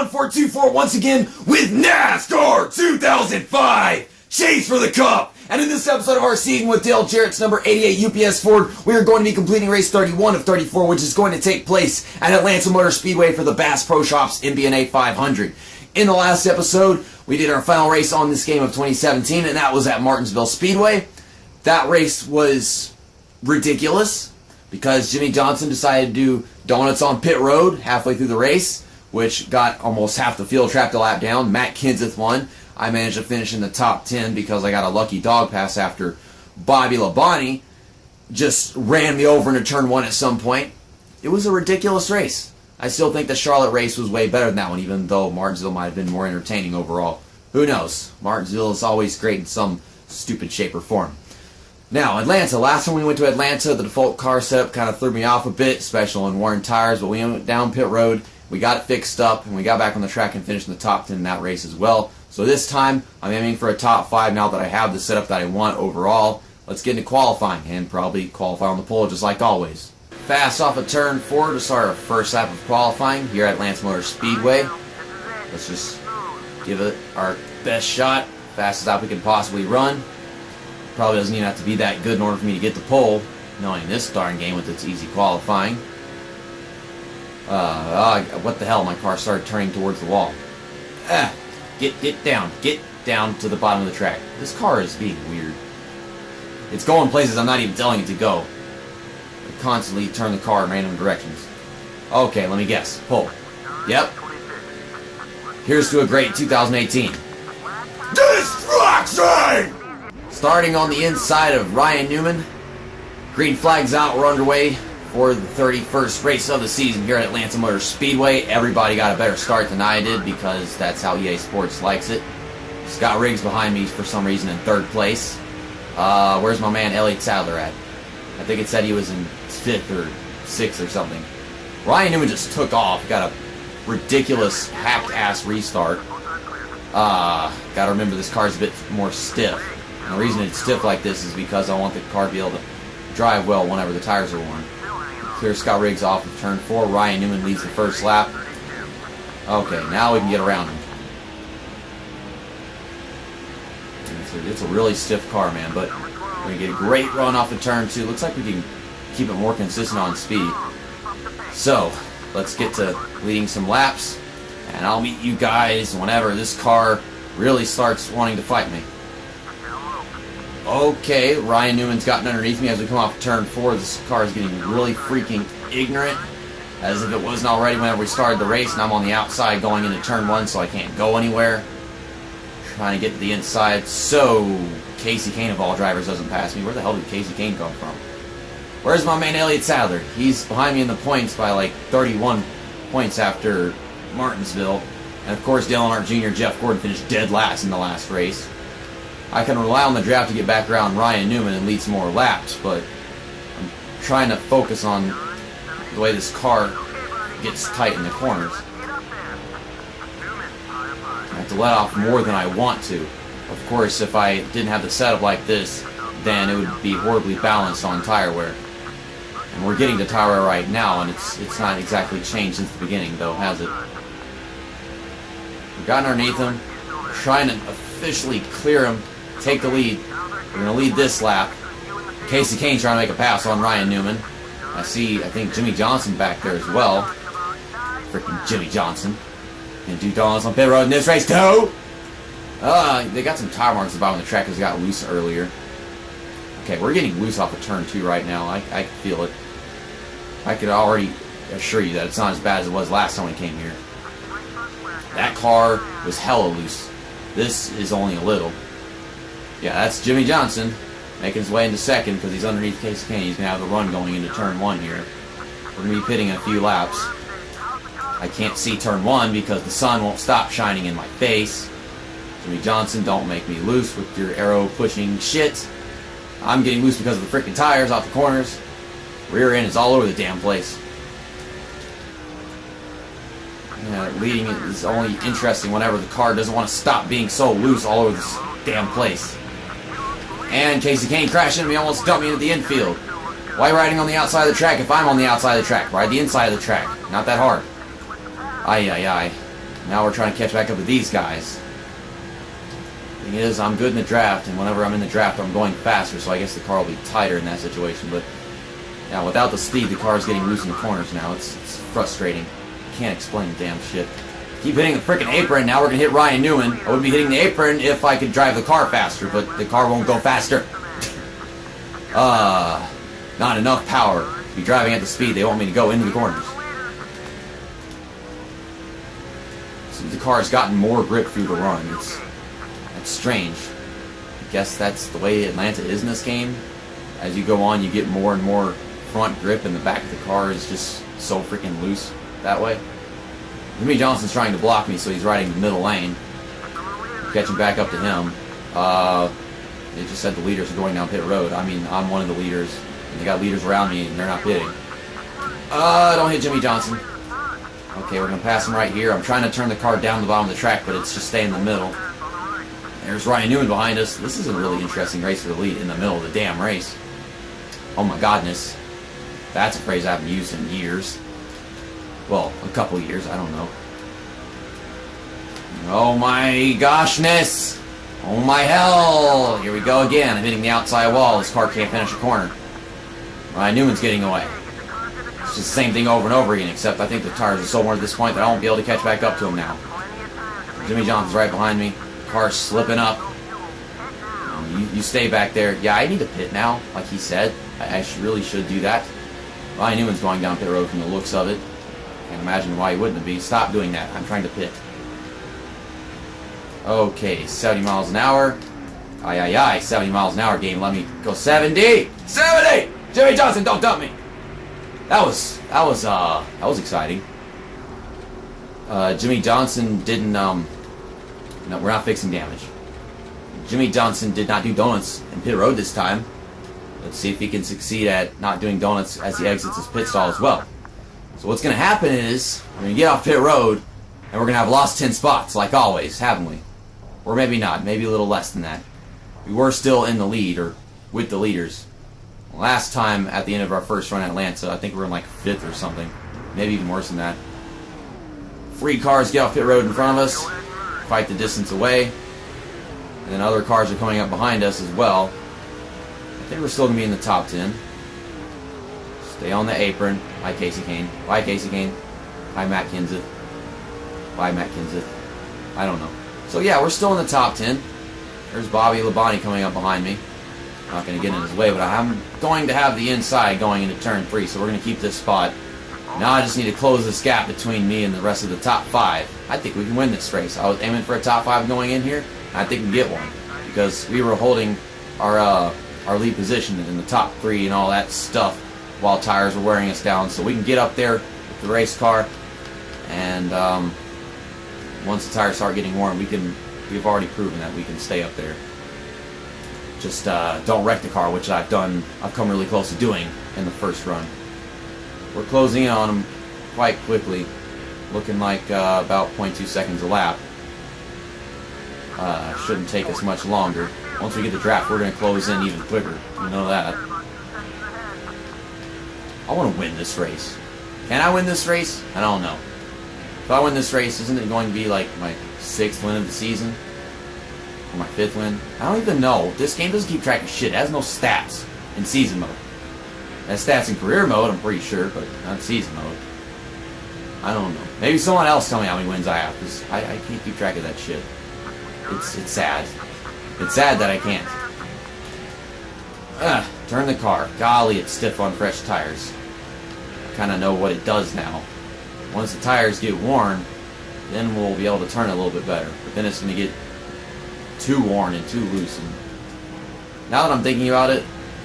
1424 once again with NASCAR 2005 Chase for the Cup. And in this episode of our season with Dale Jarrett's number 88 UPS Ford, we are going to be completing race 31 of 34, which is going to take place at Atlanta Motor Speedway for the Bass Pro Shops MBNA 500. In the last episode, we did our final race on this game of 2017, and that was at Martinsville Speedway. That race was ridiculous because Jimmy Johnson decided to do donuts on pit road halfway through the race, which got almost half the field trapped a lap down. Matt Kenseth won. I managed to finish in the top 10 because I got a lucky dog pass after Bobby Labonte just ran me over into turn one at some point. It was a ridiculous race. I still think the Charlotte race was way better than that one, even though Martinsville might have been more entertaining overall. Who knows? Martinsville is always great in some stupid shape or form. Now, Atlanta. Last time we went to Atlanta, the default car setup kind of threw me off a bit, especially on worn tires, but we went down pit road, we got it fixed up, and we got back on the track and finished in the top 10 in that race as well. So this time, I'm aiming for a top 5 now that I have the setup that I want overall. Let's get into qualifying, and probably qualify on the pole just like always. Fast off of turn 4 to start our first lap of qualifying here at Atlanta Motor Speedway. Let's just give it our best shot, fastest lap we can possibly run. Probably doesn't even have to be that good in order for me to get the pole, knowing this darn game with its easy qualifying. What the hell? My car started turning towards the wall. Get down to the bottom of the track. This car is being weird. It's going places I'm not even telling it to go. I constantly turn the car in random directions. Okay, let me guess. Pole. Yep. Here's to a great 2018. Destruction! Starting on the inside of Ryan Newman. Green flag's out. We're underway for the 31st race of the season here at Atlanta Motor Speedway. Everybody got a better start than I did because that's how EA Sports likes it. Scott Riggs behind me for some reason in 3rd place. Where's my man Elliott Sadler at? I think it said he was in 5th or 6th or something. Ryan Newman just took off. Got a ridiculous hacked-ass restart. Gotta remember this car's a bit more stiff. And the reason it's stiff like this is because I want the car to be able to drive well whenever the tires are worn. Clear Scott Riggs off of turn 4. Ryan Newman leads the first lap. Okay, now we can get around him. It's a really stiff car, man, but we're going to get a great run off of turn 2. Looks like we can keep it more consistent on speed. So, let's get to leading some laps, and I'll meet you guys whenever this car really starts wanting to fight me. Okay, Ryan Newman's gotten underneath me as we come off turn 4. This car is getting really freaking ignorant, as if it wasn't already whenever we started the race, and I'm on the outside going into turn 1, so I can't go anywhere. Trying to get to the inside, so Casey Kane of all drivers doesn't pass me. Where the hell did Casey Kane come from? Where's my man Elliott Sadler? He's behind me in the points by like 31 points after Martinsville. And of course, Dale Earnhardt Jr. Jeff Gordon finished dead last in the last race. I can rely on the draft to get back around Ryan Newman and lead some more laps, but I'm trying to focus on the way this car gets tight in the corners. I have to let off more than I want to. Of course, if I didn't have the setup like this, then it would be horribly balanced on tire wear. And we're getting to tire wear right now, and it's not exactly changed since the beginning, though, has it? We've gotten underneath him, trying to officially clear him, take the lead. We're going to lead this lap. Casey Kane's trying to make a pass on Ryan Newman. I think Jimmy Johnson back there as well. Freaking Jimmy Johnson. Gonna do donuts on pit road in this race too. They got some tire marks at the bottom of the track because they got loose earlier. Okay, we're getting loose off of turn 2 right now. I can feel it. I could already assure you that it's not as bad as it was last time we came here. That car was hella loose. This is only a little. Yeah, that's Jimmy Johnson making his way into 2nd because he's underneath Casey Kane. He's going to have the run going into turn 1 here. We're going to be pitting in a few laps. I can't see turn 1 because the sun won't stop shining in my face. Jimmy Johnson, don't make me loose with your arrow pushing shit. I'm getting loose because of the freaking tires off the corners. Rear end is all over the damn place. Yeah, leading it is only interesting whenever the car doesn't want to stop being so loose all over this damn place. And Casey Kane crashed into me, almost dumped me into the infield. Why riding on the outside of the track if I'm on the outside of the track? Ride the inside of the track. Not that hard. Aye. Now we're trying to catch back up with these guys. Thing is, I'm good in the draft, and whenever I'm in the draft, I'm going faster, so I guess the car will be tighter in that situation. But yeah, without the speed, the car's getting loose in the corners now. It's frustrating. Can't explain the damn shit. Keep hitting the freaking apron. Now we're gonna hit Ryan Newman. I would be hitting the apron if I could drive the car faster, but the car won't go faster. Not enough power to be driving at the speed they want me to go into the corners. So the car's gotten more grip through the run. That's strange. I guess that's the way Atlanta is in this game. As you go on, you get more and more front grip, and the back of the car is just so freaking loose that way. Jimmy Johnson's trying to block me, so he's riding the middle lane. Catching back up to him. They just said the leaders are going down pit road. I mean, I'm one of the leaders. And they got leaders around me, and they're not pitting. Don't hit Jimmy Johnson. Okay, we're going to pass him right here. I'm trying to turn the car down the bottom of the track, but it's just staying in the middle. There's Ryan Newman behind us. This is a really interesting race for the lead in the middle of the damn race. Oh my godness. That's a phrase I haven't used in years. Well, a couple years, I don't know. Oh my goshness! Oh my hell! Here we go again. I'm hitting the outside wall. This car can't finish a corner. Ryan Newman's getting away. It's just the same thing over and over again, except I think the tires are so worn at this point that I won't be able to catch back up to him now. Jimmy Johnson's right behind me. The car's slipping up. You stay back there. Yeah, I need to pit now, like he said. I really should do that. Ryan Newman's going down pit road from the looks of it. Can't imagine why he wouldn't be. Stop doing that. I'm trying to pit. Okay, 70 miles an hour. Aye, 70 miles an hour game. Let me go 70! 70! Jimmy Johnson, don't dump me! That was exciting. Jimmy Johnson didn't, no, we're not fixing damage. Jimmy Johnson did not do donuts in pit road this time. Let's see if he can succeed at not doing donuts as he exits his pit stall as well. So what's going to happen is, we're going to get off pit road, and we're going to have lost 10 spots, like always, haven't we? Or maybe not, maybe a little less than that. We were still in the lead, or with the leaders. Last time, at the end of our first run at Atlanta, I think we were in like 5th or something. Maybe even worse than that. 3 cars get off pit road in front of us, quite the distance away. And then other cars are coming up behind us as well. I think we're still going to be in the top 10. Stay on the apron. Bye, Casey Kane. Bye, Casey Kane. Bye, Matt Kenseth. Bye, Matt Kenseth. I don't know. So yeah, we're still in the top 10. There's Bobby Labonte coming up behind me. Not going to get in his way, but I'm going to have the inside going into turn 3, so we're going to keep this spot. Now I just need to close this gap between me and the rest of the top 5. I think we can win this race. I was aiming for a top 5 going in here. I think we can get one, because we were holding our lead position in the top 3 and all that stuff while tires were wearing us down. So we can get up there with the race car, and once the tires start getting worn, we've already proven that we can stay up there. Just don't wreck the car, which I've come really close to doing in the first run. We're closing in on them quite quickly, looking like about 0.2 seconds a lap. Shouldn't take us much longer. Once we get the draft, we're going to close in even quicker. You know that. I want to win this race. Can I win this race? I don't know. If I win this race, isn't it going to be like my 6th win of the season? Or my 5th win? I don't even know. This game doesn't keep track of shit. It has no stats in season mode. It has stats in career mode, I'm pretty sure, but not in season mode. I don't know. Maybe someone else tell me how many wins I have, because I can't keep track of that shit. It's sad. It's sad that I can't. Turn the car. Golly, it's stiff on fresh tires. I kind of know what it does now. Once the tires get worn, then we'll be able to turn it a little bit better. But then it's going to get too worn and too loose. And now that I'm thinking about it,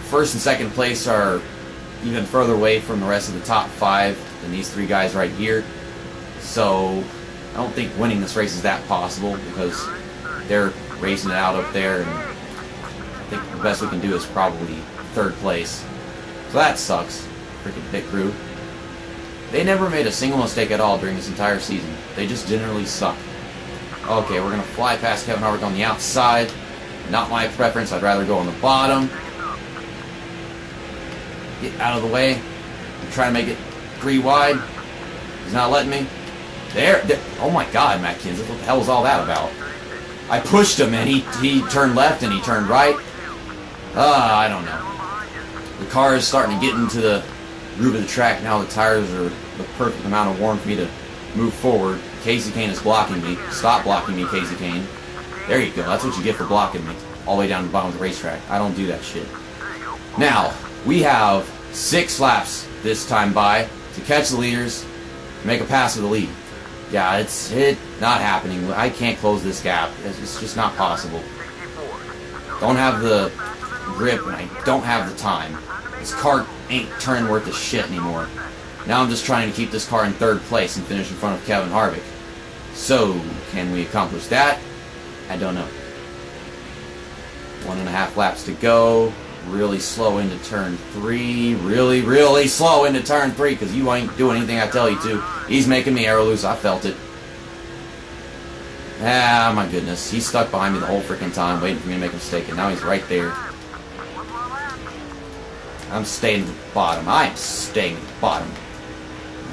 1st and 2nd place are even further away from the rest of the top 5 than these 3 guys right here. So I don't think winning this race is that possible, because they're racing it out up there, and I think the best we can do is probably 3rd place. So that sucks. Freaking pit crew. They never made a single mistake at all during this entire season. They just generally suck. Okay, we're going to fly past Kevin Harvick on the outside. Not my preference. I'd rather go on the bottom. Get out of the way. I'm trying to make it 3 wide. He's not letting me. There. Oh my God, Matt Kenseth, what the hell was all that about? I pushed him and he turned left and he turned right. I don't know. The car is starting to get into the groove of the track now. The tires are the perfect amount of warm for me to move forward. Casey Kane is blocking me. Stop blocking me, Casey Kane. There you go. That's what you get for blocking me. All the way down to the bottom of the racetrack. I don't do that shit. Now, we have 6 laps this time by to catch the leaders, make a pass of the lead. Yeah, it's not happening. I can't close this gap. It's just not possible. Don't have the grip and I don't have the time. This car ain't turning worth a shit anymore. Now I'm just trying to keep this car in 3rd place and finish in front of Kevin Harvick. So, can we accomplish that? I don't know. 1.5 laps to go. Really slow into turn 3. Really slow into turn 3 because you ain't doing anything I tell you to. He's making me arrow loose. I felt it. Ah, my goodness. He's stuck behind me the whole freaking time waiting for me to make a mistake, and now he's right there. I'm staying at the bottom. I'm staying at the bottom.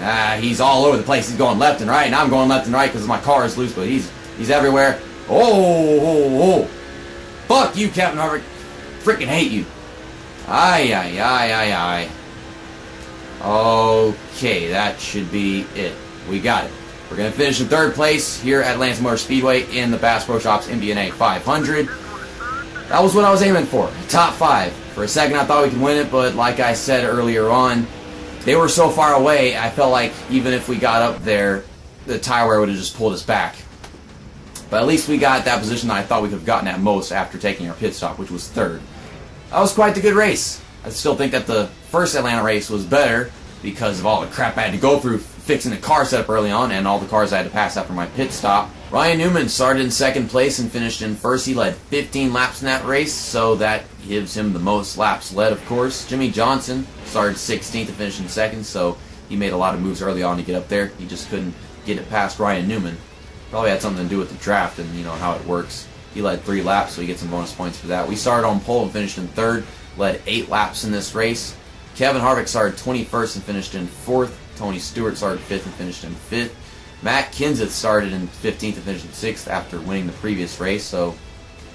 Ah, he's all over the place. He's going left and right, and I'm going left and right because my car is loose, but he's everywhere. Oh. Fuck you, Kevin Harvick. Freaking hate you. Aye. Okay, that should be it. We got it. We're going to finish in 3rd place here at Atlanta Motor Speedway in the Bass Pro Shops MBNA 500. That was what I was aiming for. Top 5. For a second I thought we could win it, but like I said earlier on, they were so far away, I felt like even if we got up there, the tire wear would have just pulled us back. But at least we got that position that I thought we could have gotten at most after taking our pit stop, which was 3rd. That was quite the good race. I still think that the first Atlanta race was better because of all the crap I had to go through fixing the car setup early on and all the cars I had to pass after my pit stop. Ryan Newman started in 2nd place and finished in 1st. He led 15 laps in that race, so that gives him the most laps led, of course. Jimmy Johnson started 16th and finished in 2nd, so he made a lot of moves early on to get up there. He just couldn't get it past Ryan Newman. Probably had something to do with the draft and how it works. He led 3 laps, so he gets some bonus points for that. We started on pole and finished in 3rd, led 8 laps in this race. Kevin Harvick started 21st and finished in 4th. Tony Stewart started 5th and finished in 5th. Matt Kenseth started in 15th and finished in 6th after winning the previous race, so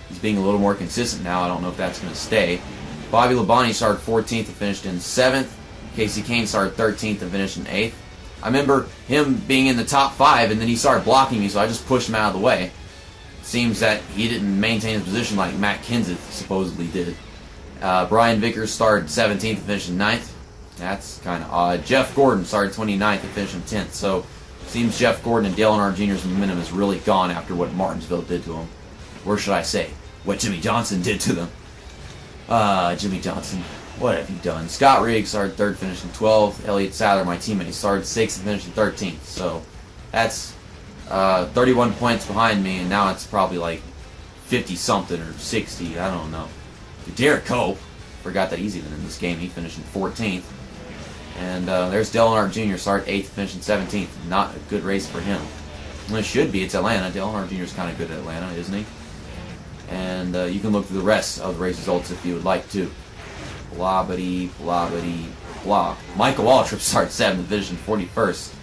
he's being a little more consistent now. I don't know if that's going to stay. Bobby Labonte started 14th and finished in 7th. Casey Kane started 13th and finished in 8th. I remember him being in the top 5, and then he started blocking me, so I just pushed him out of the way. It seems that he didn't maintain his position like Matt Kenseth supposedly did. Brian Vickers started 17th and finished in 9th. That's kind of odd. Jeff Gordon started 29th and finished in 10th, so seems Jeff Gordon and Dale Earnhardt Jr.'s momentum is really gone after what Martinsville did to him. Or should I say, what Jimmy Johnson did to them. Jimmy Johnson, what have you done? Scott Riggs started 3rd, finished in 12th. Elliott Sadler, my teammate, started 6th and finished in 13th. So that's 31 points behind me, and now it's probably like 50-something or 60. I don't know. Derek Cope, forgot that he's even in this game. He finished in 14th. And there's Dale Earnhardt Jr. started 8th, finished in 17th. Not a good race for him. Well, it should be. It's Atlanta. Dale Earnhardt Jr. is kind of good at Atlanta, isn't he? And you can look through the rest of the race results if you would like to. Blah. Michael Waltrip started 7th, finished in 41st.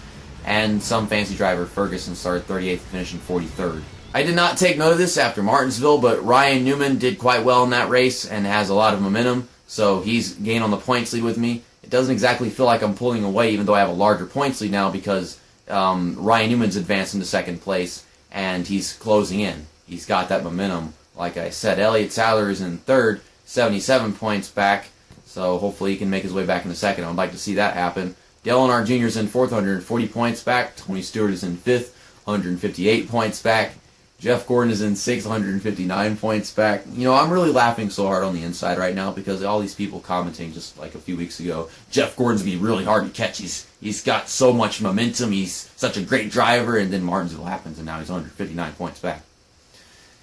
And some fancy driver, Ferguson, started 38th, finished in 43rd. I did not take note of this after Martinsville, but Ryan Newman did quite well in that race and has a lot of momentum, so he's gained on the points lead with me. It doesn't exactly feel like I'm pulling away, even though I have a larger points lead now, because Ryan Newman's advanced into 2nd place, and he's closing in. He's got that momentum. Like I said, Elliott Sadler is in 3rd, 77 points back, so hopefully he can make his way back into 2nd. I would like to see that happen. Dale Earnhardt Jr. is in 4th, 140 points back. Tony Stewart is in 5th, 158 points back. Jeff Gordon is in 6th, 159 points back. I'm really laughing so hard on the inside right now because all these people commenting just like a few weeks ago, Jeff Gordon's going to be really hard to catch. He's got so much momentum. He's such a great driver. And then Martinsville happens, and now he's 159 points back.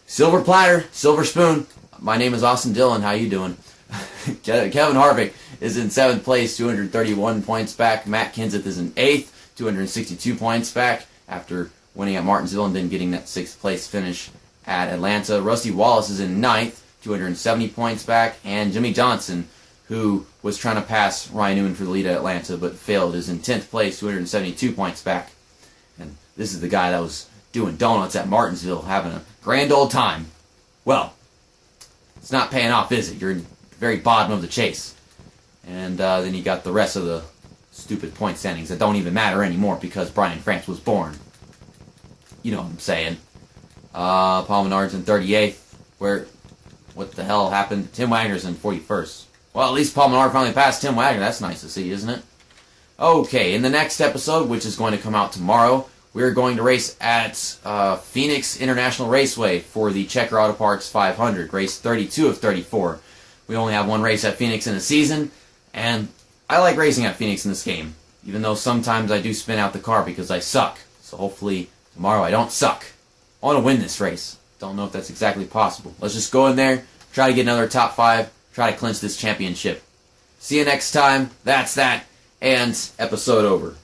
Silver platter, silver spoon. My name is Austin Dillon. How you doing? Kevin Harvick is in 7th place, 231 points back. Matt Kenseth is in 8th, 262 points back after winning at Martinsville and then getting that 6th place finish at Atlanta. Rusty Wallace is in 9th, 270 points back. And Jimmy Johnson, who was trying to pass Ryan Newman for the lead at Atlanta but failed, is in 10th place, 272 points back. And This is the guy that was doing donuts at Martinsville, having a grand old time. Well, it's not paying off, is it? You're in the very bottom of the chase. And then you got the rest of the stupid point standings that don't even matter anymore because Brian France was born. You know what I'm saying. Paul Menard's in 38th. What the hell happened? Tim Wagner's in 41st. Well, at least Paul Menard finally passed Tim Wagner. That's nice to see, isn't it? Okay, in the next episode, which is going to come out tomorrow, we're going to race at Phoenix International Raceway for the Checker Auto Parts 500, race 32 of 34. We only have one race at Phoenix in a season, and I like racing at Phoenix in this game, even though sometimes I do spin out the car because I suck. So hopefully tomorrow I don't suck. I want to win this race. Don't know if that's exactly possible. Let's just go in there, try to get another top 5, try to clinch this championship. See you next time. That's that, and episode over.